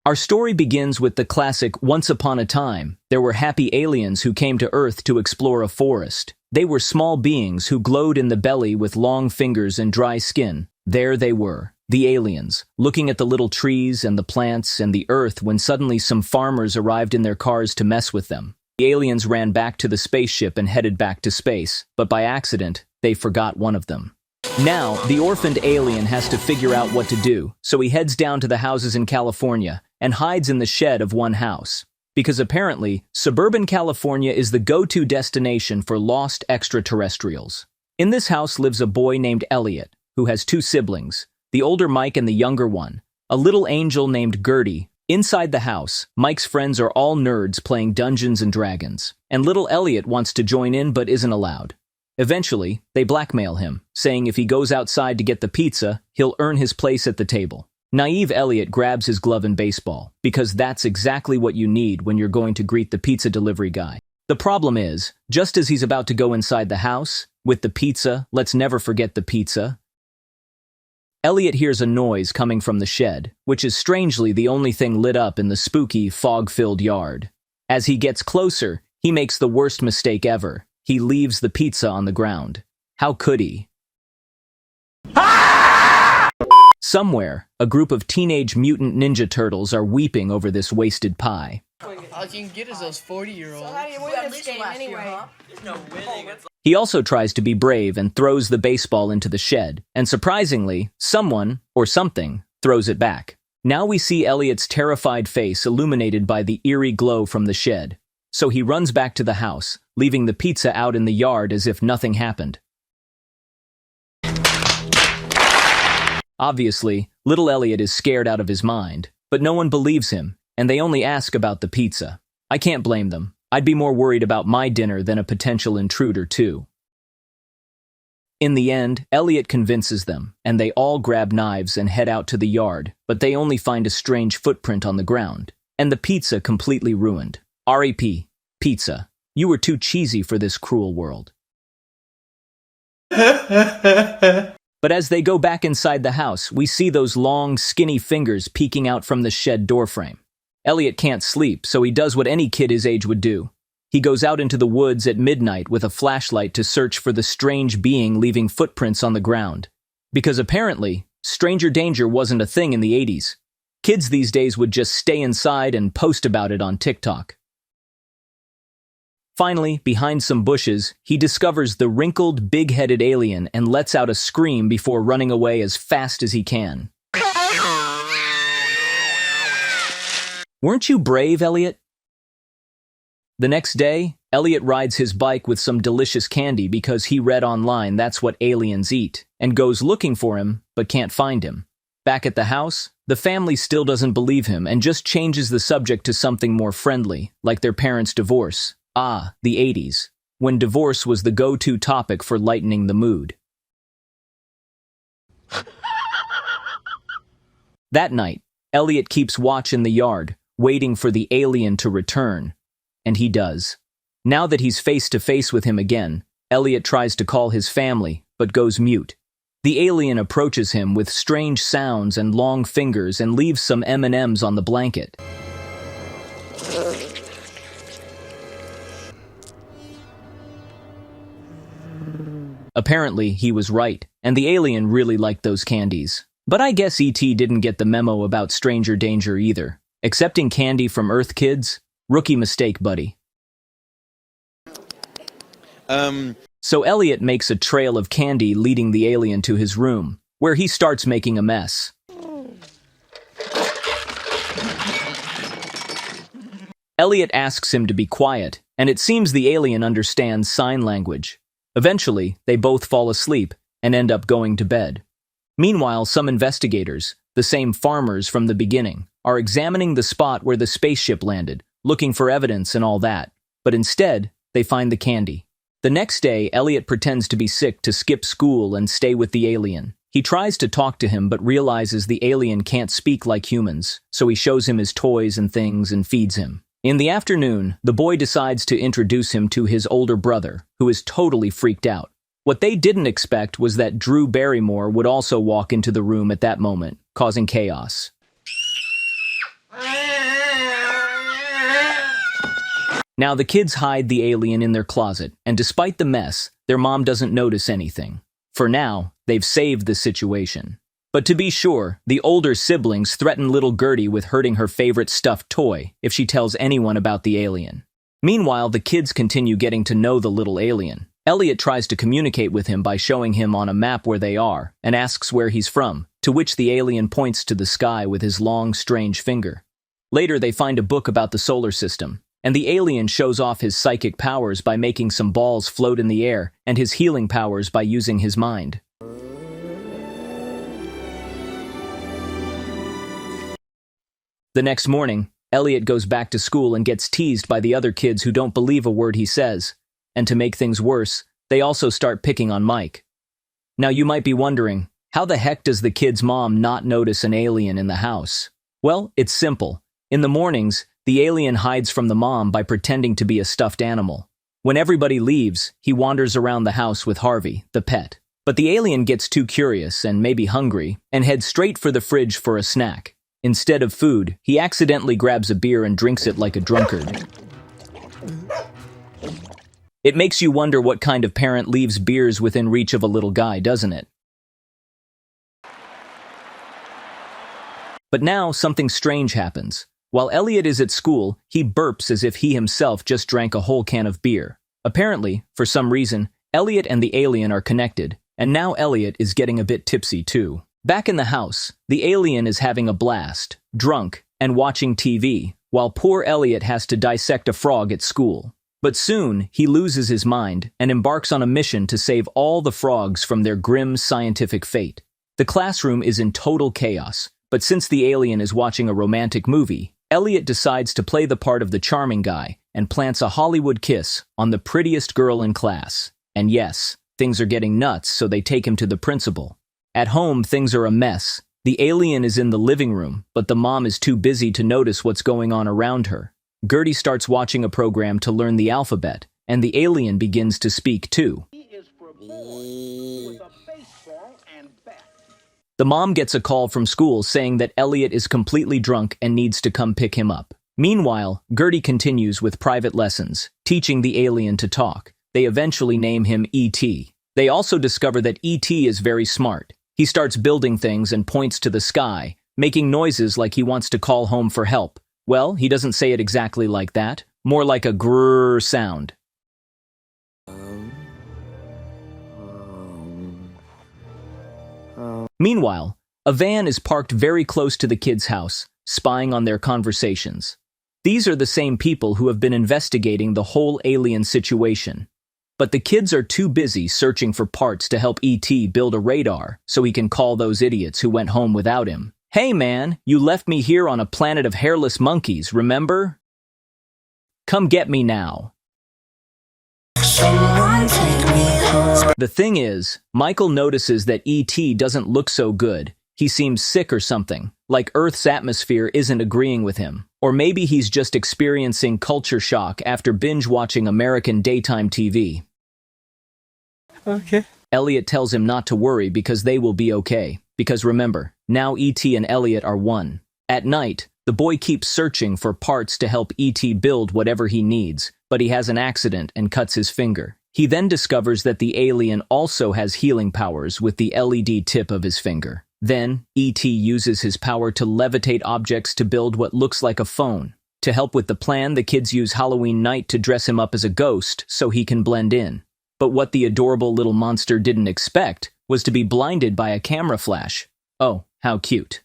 Our story begins with the classic "Once upon a time, there were happy aliens who came to Earth to explore a forest. They were small beings who glowed in the belly with long fingers and dry skin. There they were, the aliens, looking at the little trees and the plants and the Earth when suddenly some farmers arrived in their cars to mess with them. The aliens ran back to the spaceship and headed back to space, but by accident, they forgot one of them. Now, the orphaned alien has to figure out what to do, so he heads down to the houses in California and hides in the shed of one house. Because apparently, suburban California is the go-to destination for lost extraterrestrials. In this house lives a boy named Elliot, who has two siblings, the older Mike and the younger one, a little angel named Gertie. Inside the house, Mike's friends are all nerds playing Dungeons and Dragons, and little Elliot wants to join in but isn't allowed. Eventually, they blackmail him, saying if he goes outside to get the pizza, he'll earn his place at the table. Naive Elliot grabs his glove and baseball, because that's exactly what you need when you're going to greet the pizza delivery guy. The problem is, just as he's about to go inside the house, with the pizza, let's never forget the pizza, Elliot hears a noise coming from the shed, which is strangely the only thing lit up in the spooky, fog-filled yard. As he gets closer, he makes the worst mistake ever. He leaves the pizza on the ground. How could he? Somewhere, a group of teenage mutant ninja turtles are weeping over this wasted pie. All you can get is those 40-year-olds. So how do you win this game anyway? There's no winning. He also tries to be brave and throws the baseball into the shed, and surprisingly, someone, or something, throws it back. Now we see Elliot's terrified face illuminated by the eerie glow from the shed. So he runs back to the house, leaving the pizza out in the yard as if nothing happened. Obviously, little Elliot is scared out of his mind, but no one believes him, and they only ask about the pizza. I can't blame them. I'd be more worried about my dinner than a potential intruder too. In the end, Elliot convinces them, and they all grab knives and head out to the yard, but they only find a strange footprint on the ground, and the pizza completely ruined. R.I.P. Pizza. You were too cheesy for this cruel world. But as they go back inside the house, we see those long, skinny fingers peeking out from the shed doorframe. Elliot can't sleep, so he does what any kid his age would do. He goes out into the woods at midnight with a flashlight to search for the strange being leaving footprints on the ground. Because apparently, stranger danger wasn't a thing in the 80s. Kids these days would just stay inside and post about it on TikTok. Finally, behind some bushes, he discovers the wrinkled, big-headed alien and lets out a scream before running away as fast as he can. Weren't you brave, Elliot? The next day, Elliot rides his bike with some delicious candy because he read online that's what aliens eat, and goes looking for him, but can't find him. Back at the house, the family still doesn't believe him and just changes the subject to something more friendly, like their parents' divorce. Ah, the 80s, when divorce was the go-to topic for lightening the mood. That night, Elliot keeps watch in the yard, waiting for the alien to return. And he does. Now that he's face-to-face with him again, Elliot tries to call his family, but goes mute. The alien approaches him with strange sounds and long fingers and leaves some M&Ms on the blanket. Apparently, he was right, and the alien really liked those candies. But I guess E.T. didn't get the memo about stranger danger either. Accepting candy from Earth kids? Rookie mistake, buddy. So Elliot makes a trail of candy leading the alien to his room, where he starts making a mess. Elliot asks him to be quiet, and it seems the alien understands sign language. Eventually, they both fall asleep and end up going to bed. Meanwhile, some investigators, the same farmers from the beginning, are examining the spot where the spaceship landed, looking for evidence and all that. But instead, they find the candy. The next day, Elliot pretends to be sick to skip school and stay with the alien. He tries to talk to him but realizes the alien can't speak like humans, so he shows him his toys and things and feeds him. In the afternoon, the boy decides to introduce him to his older brother, who is totally freaked out. What they didn't expect was that Drew Barrymore would also walk into the room at that moment, causing chaos. Now the kids hide the alien in their closet, and despite the mess, their mom doesn't notice anything. For now, they've saved the situation. But to be sure, the older siblings threaten little Gertie with hurting her favorite stuffed toy if she tells anyone about the alien. Meanwhile, the kids continue getting to know the little alien. Elliot tries to communicate with him by showing him on a map where they are, and asks where he's from, to which the alien points to the sky with his long, strange finger. Later, they find a book about the solar system, and the alien shows off his psychic powers by making some balls float in the air, and his healing powers by using his mind. The next morning, Elliot goes back to school and gets teased by the other kids who don't believe a word he says. And to make things worse, they also start picking on Mike. Now you might be wondering, how the heck does the kid's mom not notice an alien in the house? Well, it's simple. In the mornings, the alien hides from the mom by pretending to be a stuffed animal. When everybody leaves, he wanders around the house with Harvey, the pet. But the alien gets too curious and maybe hungry, and heads straight for the fridge for a snack. Instead of food, he accidentally grabs a beer and drinks it like a drunkard. It makes you wonder what kind of parent leaves beers within reach of a little guy, doesn't it? But now, something strange happens. While Elliot is at school, he burps as if he himself just drank a whole can of beer. Apparently, for some reason, Elliot and the alien are connected, and now Elliot is getting a bit tipsy too. Back in the house, the alien is having a blast, drunk, and watching TV, while poor Elliot has to dissect a frog at school. But soon, he loses his mind and embarks on a mission to save all the frogs from their grim scientific fate. The classroom is in total chaos, but since the alien is watching a romantic movie, Elliot decides to play the part of the charming guy and plants a Hollywood kiss on the prettiest girl in class. And yes, things are getting nuts, so they take him to the principal. At home, things are a mess. The alien is in the living room, but the mom is too busy to notice what's going on around her. Gertie starts watching a program to learn the alphabet, and the alien begins to speak too. The mom gets a call from school saying that Elliot is completely drunk and needs to come pick him up. Meanwhile, Gertie continues with private lessons, teaching the alien to talk. They eventually name him E.T. They also discover that E.T. is very smart. He starts building things and points to the sky, making noises like he wants to call home for help. Well, he doesn't say it exactly like that, more like a grrr sound. Meanwhile, a van is parked very close to the kids' house, spying on their conversations. These are the same people who have been investigating the whole alien situation. But the kids are too busy searching for parts to help E.T. build a radar so he can call those idiots who went home without him. Hey man, you left me here on a planet of hairless monkeys, remember? Come get me now. Someone take me home. The thing is, Michael notices that E.T. doesn't look so good. He seems sick or something, like Earth's atmosphere isn't agreeing with him. Or maybe he's just experiencing culture shock after binge-watching American daytime TV. Okay. Elliot tells him not to worry because they will be okay. Because remember, now E.T. and Elliot are one. At night, the boy keeps searching for parts to help E.T. build whatever he needs, but he has an accident and cuts his finger. He then discovers that the alien also has healing powers with the LED tip of his finger. Then, E.T. uses his power to levitate objects to build what looks like a phone. To help with the plan, the kids use Halloween night to dress him up as a ghost so he can blend in. But what the adorable little monster didn't expect was to be blinded by a camera flash. Oh, how cute.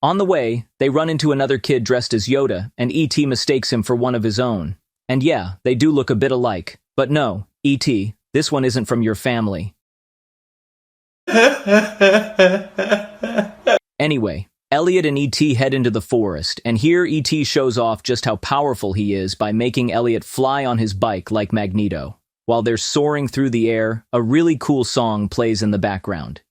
On the way, they run into another kid dressed as Yoda, and E.T. mistakes him for one of his own. And yeah, they do look a bit alike. But no, E.T., this one isn't from your family. Anyway, Elliot and E.T. head into the forest, and here E.T. shows off just how powerful he is by making Elliot fly on his bike like Magneto. While they're soaring through the air, a really cool song plays in the background.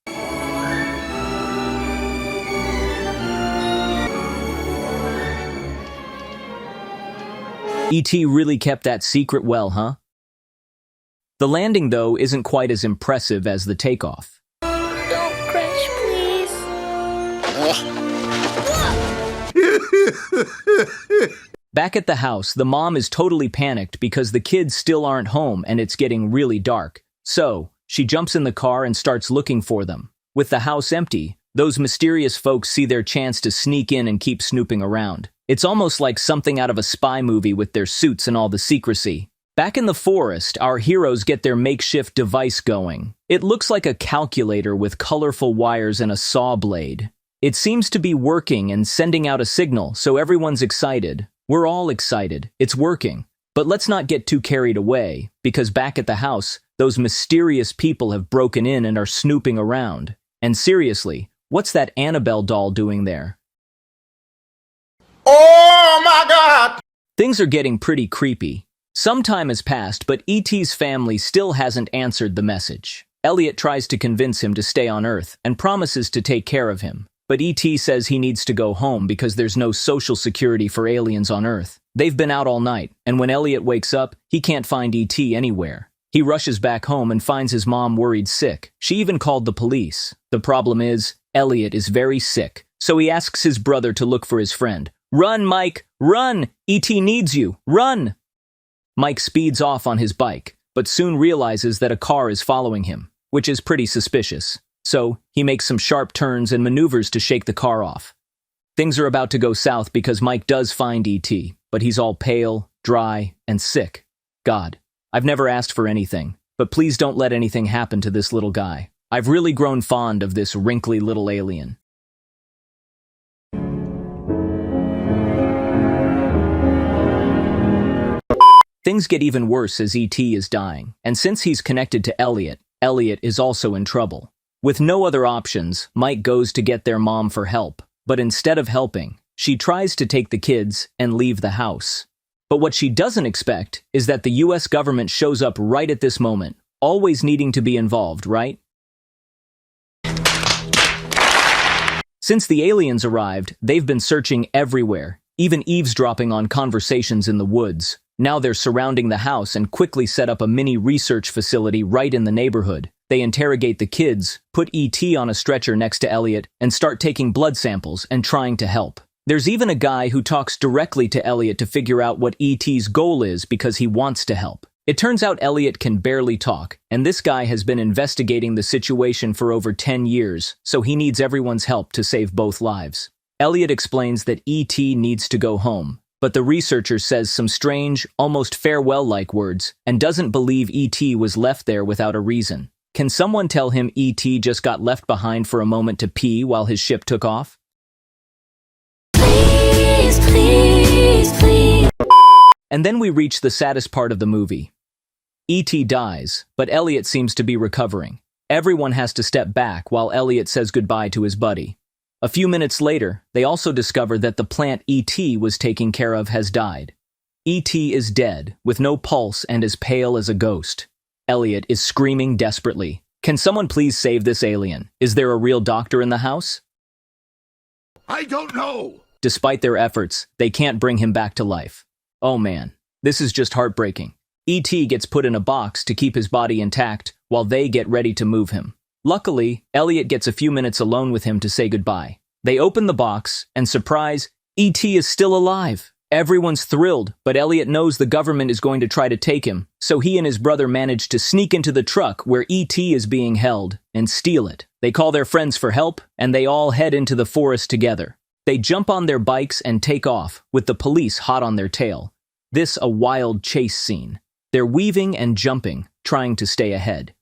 E.T. really kept that secret well, huh? The landing, though, isn't quite as impressive as the takeoff. Don't crash, please. Back at the house, the mom is totally panicked because the kids still aren't home and it's getting really dark. So, she jumps in the car and starts looking for them. With the house empty, those mysterious folks see their chance to sneak in and keep snooping around. It's almost like something out of a spy movie with their suits and all the secrecy. Back in the forest, our heroes get their makeshift device going. It looks like a calculator with colorful wires and a saw blade. It seems to be working and sending out a signal, so everyone's excited. We're all excited. It's working. But let's not get too carried away, because back at the house, those mysterious people have broken in and are snooping around. And seriously, what's that Annabelle doll doing there? Oh my God! Things are getting pretty creepy. Some time has passed, but E.T.'s family still hasn't answered the message. Elliot tries to convince him to stay on Earth and promises to take care of him. But E.T. says he needs to go home because there's no social security for aliens on Earth. They've been out all night, and when Elliot wakes up, he can't find E.T. anywhere. He rushes back home and finds his mom worried sick. She even called the police. The problem is, Elliot is very sick, so he asks his brother to look for his friend. "Run, Mike! Run! E.T. needs you! Run!" Mike speeds off on his bike, but soon realizes that a car is following him, which is pretty suspicious. So, he makes some sharp turns and maneuvers to shake the car off. Things are about to go south because Mike does find E.T., but he's all pale, dry, and sick. God, I've never asked for anything, but please don't let anything happen to this little guy. I've really grown fond of this wrinkly little alien. Things get even worse as E.T. is dying, and since he's connected to Elliot, Elliot is also in trouble. With no other options, Mike goes to get their mom for help, but instead of helping, she tries to take the kids and leave the house. But what she doesn't expect is that the US government shows up right at this moment, always needing to be involved, right? Since the aliens arrived, they've been searching everywhere, even eavesdropping on conversations in the woods. Now they're surrounding the house and quickly set up a mini research facility right in the neighborhood. They interrogate the kids, put E.T. on a stretcher next to Elliot, and start taking blood samples and trying to help. There's even a guy who talks directly to Elliot to figure out what E.T.'s goal is because he wants to help. It turns out Elliot can barely talk, and this guy has been investigating the situation for over 10 years, so he needs everyone's help to save both lives. Elliot explains that E.T. needs to go home, but the researcher says some strange, almost farewell-like words, and doesn't believe E.T. was left there without a reason. Can someone tell him E.T. just got left behind for a moment to pee while his ship took off? Please, please, please. And then we reach the saddest part of the movie. E.T. dies, but Elliot seems to be recovering. Everyone has to step back while Elliot says goodbye to his buddy. A few minutes later, they also discover that the plant E.T. was taking care of has died. E.T. is dead, with no pulse and as pale as a ghost. Elliot is screaming desperately. Can someone please save this alien? Is there a real doctor in the house? I don't know. Despite their efforts, they can't bring him back to life. Oh man, this is just heartbreaking. E.T. gets put in a box to keep his body intact while they get ready to move him. Luckily, Elliot gets a few minutes alone with him to say goodbye. They open the box, and surprise, E.T. is still alive. Everyone's thrilled, but Elliot knows the government is going to try to take him, so he and his brother manage to sneak into the truck where E.T. is being held and steal it. They call their friends for help, and they all head into the forest together. They jump on their bikes and take off, with the police hot on their tail. This a wild chase scene. They're weaving and jumping, trying to stay ahead.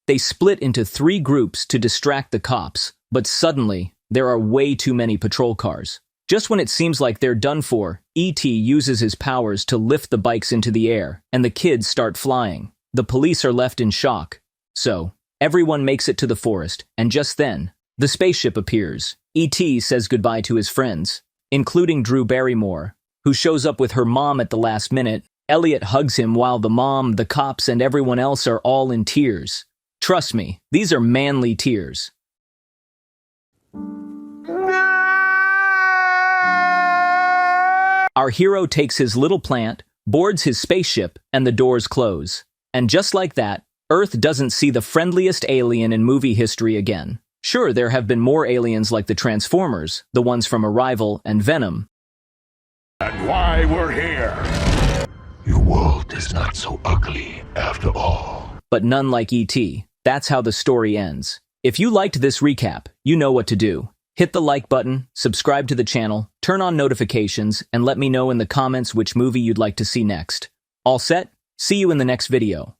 They split into 3 groups to distract the cops, but suddenly, there are way too many patrol cars. Just when it seems like they're done for, E.T. uses his powers to lift the bikes into the air, and the kids start flying. The police are left in shock. So, everyone makes it to the forest, and just then, the spaceship appears. E.T. says goodbye to his friends, including Drew Barrymore, who shows up with her mom at the last minute. Elliot hugs him while the mom, the cops, and everyone else are all in tears. Trust me, these are manly tears. Our hero takes his little plant, boards his spaceship, and the doors close. And just like that, Earth doesn't see the friendliest alien in movie history again. Sure, there have been more aliens like the Transformers, the ones from Arrival and Venom, And why we're here. Your world is not so ugly after all. But none like E.T. That's how the story ends. If you liked this recap, you know what to do. Hit the like button, subscribe to the channel, turn on notifications, and let me know in the comments which movie you'd like to see next. All set? See you in the next video.